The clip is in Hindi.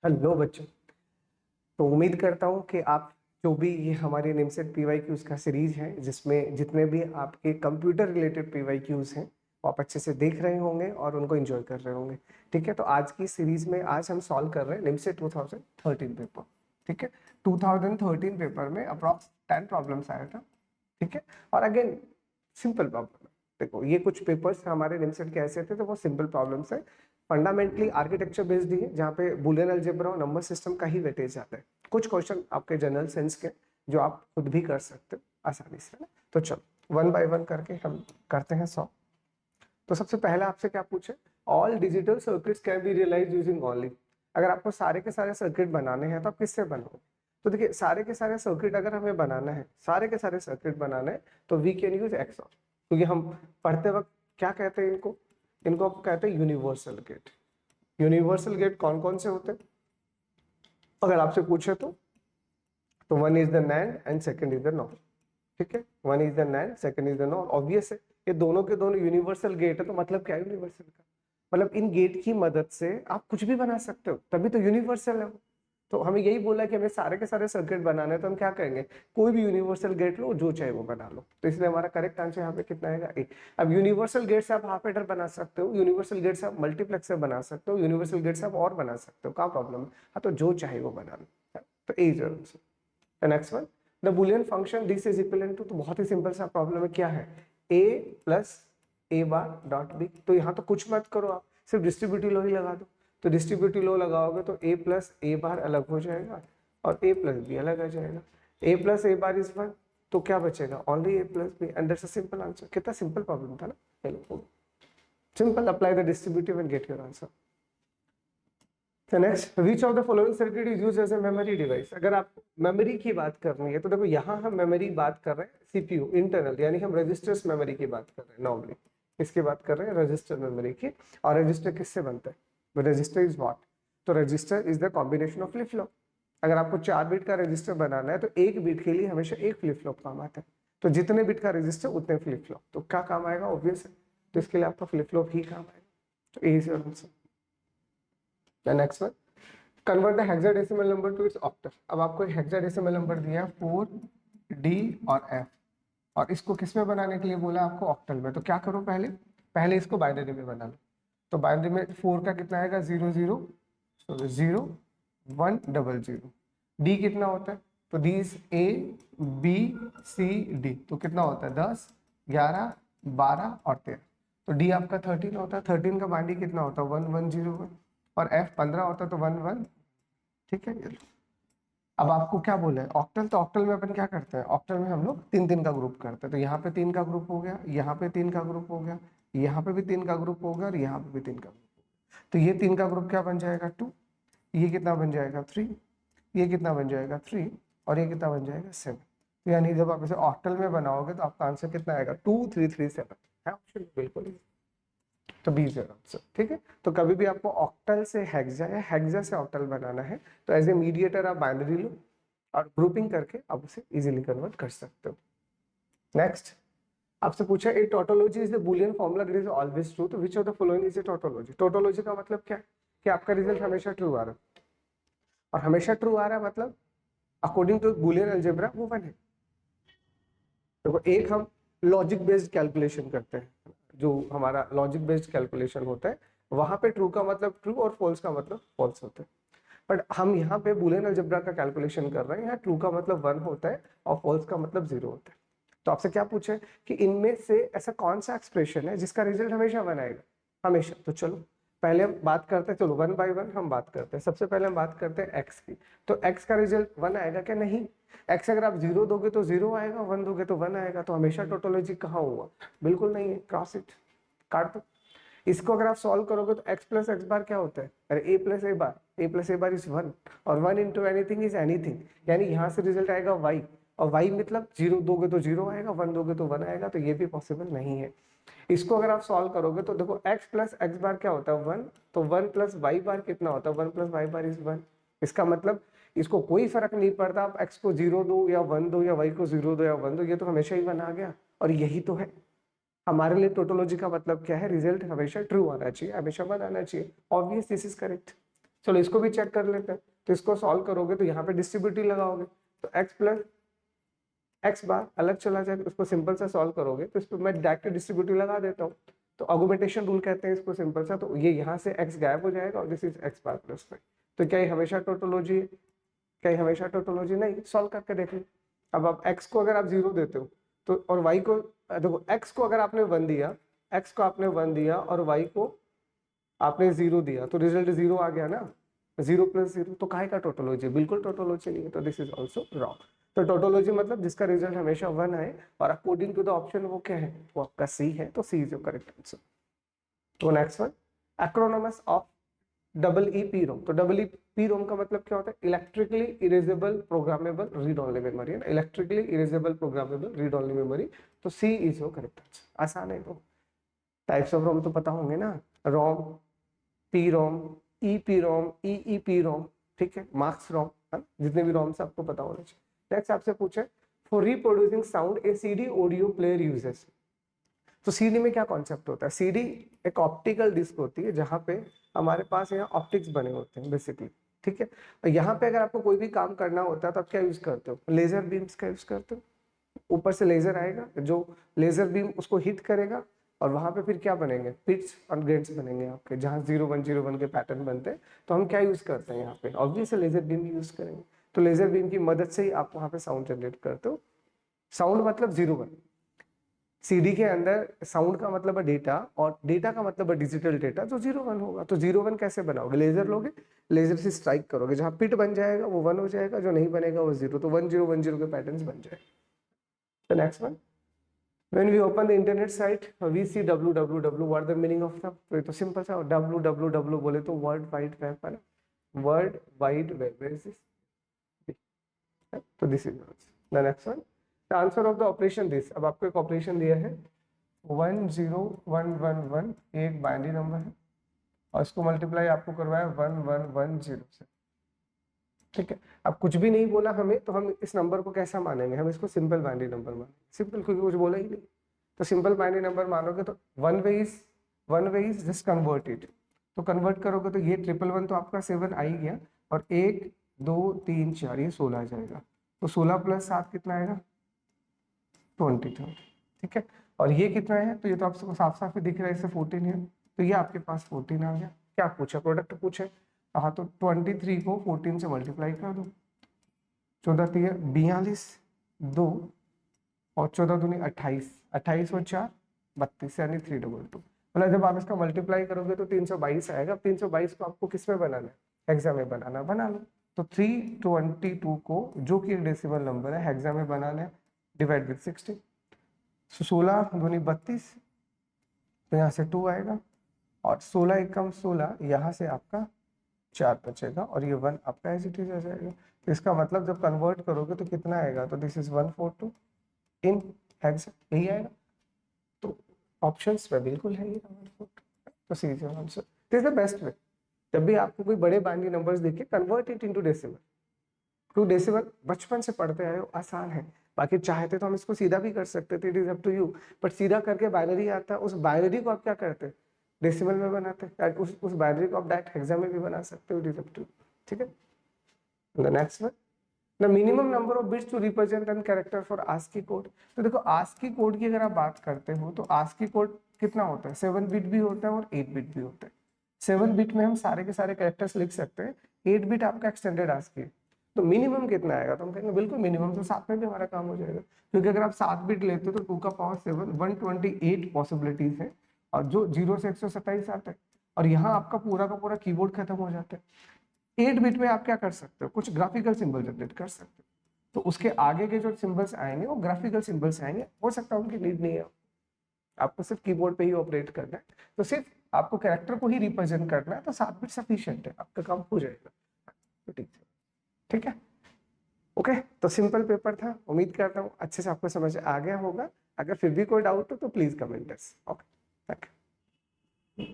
हेलो बच्चों। तो उम्मीद करता हूँ कि आप जो भी ये हमारे निमसेट पीवाईक्यूज का सीरीज है जिसमें जितने भी आपके कंप्यूटर रिलेटेड पीवाईक्यूज हैं वो आप अच्छे से देख रहे होंगे और उनको एंजॉय कर रहे होंगे। ठीक है, तो आज की सीरीज में आज हम सॉल्व कर रहे हैं निमसेट 2013 पेपर। ठीक है, 2013 पेपर में अप्रॉक्स 10 प्रॉब्लम्स आया था। ठीक है, और अगेन सिंपल प्रॉब्लम है। देखो ये कुछ पेपर्स हमारे निमसेट के ऐसे थे तो वो सिंपल प्रॉब्लम्स है, फंडामेंटली आर्किटेक्चर बेस्ड ही है, जहाँ पे बुलियन अलजेब्रा और नंबर सिस्टम का ही वेटेज आता है। कुछ क्वेश्चन आपके जनरल सेंस के जो आप खुद भी कर सकते हो आसानी से ना। तो चलो वन बाय वन करके हम करते हैं सॉल्व। तो सबसे पहले आपसे क्या पूछे, all digital circuits can be realise using only. अगर आपको सारे के सारे सर्किट बनाने हैं तो आप किससे बनाओगे? तो देखिए सारे के सारे सर्किट अगर हमें बनाना है, सारे के सारे सर्किट बनाना है तो वी कैन यूज एक्सऑर, क्योंकि हम पढ़ते वक्त क्या कहते हैं इनको, इनको कहते हैं यूनिवर्सल गेट। यूनिवर्सल गेट कौन कौन से होते हैं अगर आपसे पूछे तो one is the NAND and second is the nor. ठीक है, one is the NAND second is the nor, obvious है ये दोनों के दोनों यूनिवर्सल गेट है। तो मतलब क्या है यूनिवर्सल का? मतलब इन गेट की मदद से आप कुछ भी बना सकते हो, तभी तो यूनिवर्सल है वो। तो हमें यही बोला कि हमें सारे के सारे सर्किट बनाने हैं तो हम क्या करेंगे, कोई भी यूनिवर्सल गेट लो, जो चाहे वो बना लो। तो इसलिए हमारा करेक्ट आंसर यहाँ पे कितना आएगा, ए। अब यूनिवर्सल गेट से आप हाफ एडर बना सकते हो, यूनिवर्सल गेट से आप मल्टीप्लेक्सर बना सकते हो, यूनिवर्सल गेट से आप और बना सकते हो, क्या प्रॉब्लम है? हाँ, तो जो चाहे वो बना लो। तो A is answer. Next one, the Boolean function this is equivalent to, तो बहुत ही सिंपल सा प्रॉब्लम है, क्या है, A plus A bar dot B. तो यहाँ तो कुछ मत करो, आप सिर्फ डिस्ट्रीब्यूटिव लॉ ही लगा दो। तो डिस्ट्रीब्यूटिव लॉ लगाओगे तो ए प्लस ए बार अलग हो जाएगा और ए प्लस बी अलग आ जाएगा। A plus A bar is one, तो क्या बचेगा, only A plus B, and that's a simple answer. कितना सिंपल प्रॉब्लम था ना, simple, apply the distributive and get your answer. तो next, which of the following circuit is used as a memory device. अगर आप मेमोरी की बात करनी है तो देखो यहाँ हम मेमोरी बात कर रहे हैं सीपीयू इंटरनल, यानी हम रजिस्टर्स मेमोरी की बात कर रहे हैं नॉर्मली। इसकी बात कर रहे हैं रजिस्टर मेमोरी की। और रजिस्टर किससे बनता है, रजिस्टर इज व्हाट, तो register is the combination of flip flop. अगर आपको 4 बिट का रजिस्टर बनाना है तो एक बिट के लिए हमेशा एक फ्लिप फ्लॉप काम आता है। तो जितने बिट का रजिस्टर उतने फ्लिप फ्लॉप, तो क्या काम आएगा, ऑब्वियस है, तो इसके लिए आपका फ्लिप फ्लॉप ही काम आएगा। तो A is your answer. Next one, convert the hexadecimal number to its octal. अब आपको एक हेक्साडेसिमल नंबर दिया 4 डी और एफ, और इसको किस में बनाने के लिए बोला आपको, ऑक्टल में। तो क्या करो, पहले पहले इसको बाइनरी में बना लो। तो बाइनरी में 4 का कितना आएगा, 0 0 0 1 0 0। डी कितना होता है, तो D is A B C D, तो कितना होता है 10 11 12 और 13। तो डी आपका 13 होता है, 13 का बाइनरी कितना होता है 1 1 0 1, और एफ 15 होता है तो 1 1। ठीक है, ये लो। अब आपको क्या बोला है, ऑक्टल, तो ऑक्टल में अपन क्या करते हैं, ऑक्टल में हम लोग 3 3 का ग्रुप करते हैं। तो यहाँ पे 3 का ग्रुप हो गया, यहाँ पे 3 का ग्रुप हो गया, यहाँ पे भी 3 का ग्रुप हो गया, और यहाँ पे भी 3 का ग्रुप हो गया। तो ये 3 का ग्रुप क्या बन जाएगा 2, ये कितना बन जाएगा 3, ये कितना बन जाएगा 3, और ये कितना बन जाएगा 7। तो यानी जब आप इसे ऑक्टल में बनाओगे तो आपका आंसर कितना आएगा 2 3 3 7 है ऑप्शन, बिल्कुल ही। तो बी इज योर आंसर। ठीक है, तो कभी भी आपको ऑक्टल से हेक्सा या हेक्सा से ऑक्टल बनाना है तो एज ए मीडिएटर आप बाइनरी लो और ग्रुपिंग करके आप उसे इजीली कन्वर्ट कर सकते हो। नेक्स्ट, आपसे पूछा a tautology is the Boolean formula that is always true, तो which of the following is a tautology. Tautology का मतलब क्या है कि आपका रिजल्ट हमेशा ट्रू आ रहा है, और हमेशा ट्रू आ रहा है मतलब अकॉर्डिंग टू बुलियन अलजेब्रा वो वन है। देखो एक हम लॉजिक बेस्ड कैलकुलेशन करते हैं, जो हमारा लॉजिक बेस्ड कैलकुलेशन होता है वहां पे ट्रू का मतलब ट्रू और फॉल्स का मतलब फॉल्स होता है। बट हम यहाँ पे बुलियन अलजेब्रा का कैलकुलेशन कर रहे हैं, यहाँ ट्रू का मतलब 1 होता है और फॉल्स का मतलब 0 होता है। तो आपसे क्या पूछे कि इनमें से ऐसा कौन सा एक्सप्रेशन है जिसका रिजल्ट हमेशा 1 आएगा, हमेशा। तो चलो पहले हम बात करते हैं, चलो वन बाय वन हम बात करते हैं। सबसे पहले हम बात करते हैं एक्स की, तो एक्स का रिजल्ट 1 आएगा क्या, नहीं। एक्स अगर आप 0 दोगे तो 0 आएगा, 1 दोगे तो 1 आएगा, तो हमेशा टोटोलॉजी कहाँ हुआ, बिल्कुल नहीं है, क्रॉस इट, काट दो। इसको अगर आप सॉल्व करोगे तो x प्लस एक्स बार क्या होता है, अरे a plus A bar is 1, और 1 इंटू एनीथिंग इज एनीथिंग, यानी यहाँ से रिजल्ट आएगा y, और y मतलब 0 दोगे तो 0 आएगा, 1 दोगे तो 1 आएगा, तो ये भी पॉसिबल नहीं है। इसको अगर आप सॉल्व करोगे तो देखो x प्लस एक्स बार क्या होता है 1, तो 1 प्लस वाई बार कितना होता है 1 प्लस वाई बार इज 1। इसका मतलब इसको कोई फर्क नहीं पड़ता आप x को 0 दो या 1 दो या y को 0 दो या 1 दो, ये तो हमेशा ही 1 आ गया, और यही तो है हमारे लिए टोटोलॉजी का मतलब क्या है, रिजल्ट हमेशा ट्रू आना चाहिए, हमेशा 1 आना चाहिए, ऑब्वियस, दिस इज करेक्ट। चलो इसको भी चेक कर लेते हैं। तो इसको सॉल्व करोगे तो यहाँ पे डिस्ट्रीब्यूटिव लगाओगे, तो x प्लस एक्स बार अलग चला जाएगा, उसको सिंपल सा सॉल्व करोगे तो इस पर मैं डायरेक्ट डिस्ट्रीब्यूटिव लगा देता हूँ, तो ऑगमेंटेशन रूल कहते हैं इसको सिंपल सा, तो ये यहाँ से x गायब हो जाएगा और this is x bar plus 5। तो क्या ये हमेशा टोटोलॉजी है? क्या ये हमेशा टोटोलॉजी? नहीं। सॉल्व करके देख लो। अब आप x को अगर आप 0 देते हो तो, और y को देखो, x को अगर आपने 1 दिया, x को आपने 1 दिया और y को आपने 0 दिया, तो रिजल्ट 0 आ गया ना, 0 प्लस 0, तो काहे का टोटोलॉजी? बिल्कुल टोटोलॉजी नहीं है, तो दिस इज ऑल्सो रॉन्ग। तो टोटोलॉजी मतलब जिसका रिजल्ट हमेशा 1 आए और अकॉर्डिंग टू द ऑप्शन वो क्या है? वो आपका सी है, तो C is your correct answer. तो next one, acronyms of double E P ROM. तो डबल ई पी रोम का मतलब क्या होता है? Electrically erasable programmable read only memory, है electrically erasable programmable read only memory, तो C is your correct answer. आसान है। तो टाइप्स ऑफ रोम तो पता होंगे ना, ROM, P ROM, E P ROM, E P ROM, ठीक है, मार्क्स रोम, जितने भी रोम से आपको पता होना चाहिए। नेक्स्ट आपसे पूछे, for reproducing sound A CD audio player uses. तो सीडी में क्या कॉन्सेप्ट होता है? सीडी एक ऑप्टिकल डिस्क होती है जहां पे हमारे पास यहाँ ऑप्टिक्स बने होते हैं बेसिकली, ठीक है। और यहाँ पे अगर आपको कोई भी काम करना होता है तो आप क्या यूज करते हो? लेजर बीम्स का यूज करते हो। ऊपर से लेजर आएगा, जो लेजर बीम उसको हिट करेगा और वहां पे फिर क्या बनेंगे? पिट्स और ग्रेड्स बनेंगे आपके, जहाँ 0101 के पैटर्न बनते हैं। तो हम क्या यूज करते हैं यहाँ पे? ऑब्वियसली लेजर बीम यूज करेंगे। तो लेजर बीम की मदद से ही आप वहां पे साउंड जनरेट करते हो। साउंड मतलब 01, सीडी के अंदर साउंड का मतलब है डेटा, और डेटा का मतलब है डिजिटल डेटा, जो 01 होगा। तो 01 कैसे बनाओगे? लेजर लोगे, लेजर से स्ट्राइक करोगे, जहां पिट बन जाएगा वो 1 हो जाएगा, जो नहीं बनेगा वो 0, तो 1010 के पैटर्न्स बन जाए। The next one, when we open the internet site we see www, what the meaning of the? तो सिंपल सा www बोले तो वर्ल्ड वाइड वेब है ना, world wide web is this, तो this is the next one, the answer of the operation this. अब आपको एक ऑपरेशन दिया है 10111, एक बाइनरी नंबर है और इसको मल्टीप्लाई आपको करवाया 1110 से, ठीक है। अब कुछ भी नहीं बोला हमें, तो हम इस नंबर को कैसा मानेंगे? हम इसको सिंपल बाइनरी नंबर मानेंगे, सिंपल, क्योंकि कुछ बोला ही नहीं। तो सिंपल बाइनरी नंबर मानोगे तो one way is just convert it, तो कन्वर्ट करोगे तो ये 111 तो आपका 7 आ ही गया, और 1 2 3 4 ये 16 आ जाएगा। तो 16 प्लस 7 कितना आएगा? 23, ठीक है। और ये कितना है? तो ये तो आपको साफ साफ ही दिख रहा है, इससे 14 है, तो ये आपके पास 14 आ गया। क्या पूछा? प्रोडक्ट पूछे। हाँ, तो 23 को 14 से मल्टीप्लाई कर दो, 14 42, 2 और 14 दूनी 28, 28 और 4 32, यानी 322। मतलब जब आप इसका मल्टीप्लाई करोगे तो 322 आएगा। 322 को आपको किस में बनाना है? हेक्सा में बनाना, बना लो। तो 322 को, जो कि एक डेसिमल नंबर है, हेक्सा में बनाना है, डिवाइड विद 60। 16 दूनी 32, तो यहाँ से 2 आएगा, और 16 एकम 16, यहाँ से आपका 4 बचेगा, और ये 1 आपका एज इट इज आ जाएगा। तो इसका मतलब जब कन्वर्ट करोगे तो कितना आएगा? तो दिस इज 142 इन हेक्सा, यही आएगा। तो ऑप्शंस में बिल्कुल है ये 142, तो C is answer. This is the best way. जब भी आपको कोई बड़े बाइनरी नंबर्स दिखे, convert it into decimal. To decimal बचपन से पढ़ते आए हो, आसान है। बाकी चाहते तो हम इसको सीधा भी कर सकते थे, it is up to you, but सीधा करके बाइनरी आता है, उस बाइनरी को आप क्या करते हैं? डेसिमल में बनाते हैं। उस बाइनरी को आप डायरेक्ट हेक्सा में भी बना सकते हो, इट इज अप टू, ठीक है। The next one, the minimum number of bits to represent an character for ASCII code. तो देखो, आस्की कोड की अगर आप बात करते हो तो आस्की कोड कितना होता है? 7 बिट भी होता है और 8 बिट भी होता है। 7 बिट में हम सारे के सारे कैरेक्टर्स लिख सकते हैं, 8 बिट आपका एक्सटेंडेड आस्की है। तो मिनिमम कितना आएगा? तो हम कहेंगे बिल्कुल मिनिमम तो 7 में भी हमारा काम हो जाएगा, क्योंकि अगर आप 7 बिट लेते हो तो 2 का पावर 7, 128 पॉसिबिलिटीज है, और जो 0 से 127 आता है, और यहाँ आपका पूरा का पूरा कीबोर्ड खत्म हो जाता है। 8 बिट में आप क्या कर सकते हो? कुछ ग्राफिकल सिंबल जनरेट कर सकते हो, तो उसके आगे के जो सिंबल्स आएंगे वो ग्राफिकल सिंबल्स आएंगे। हो सकता है उनकी नीड नहीं है, आपको सिर्फ कीबोर्ड पे ही ऑपरेट करना है, तो सिर्फ आपको कैरेक्टर को ही रिप्रेजेंट करना है, तो 7 बिट सफिशिएंट है, आपका काम हो जाएगा। तो ठीक है, ओके। तो सिंपल पेपर था, उम्मीद करता हूँ अच्छे से आपको समझ आ गया होगा। अगर फिर भी कोई डाउट हो तो please comment. Okay, thank you.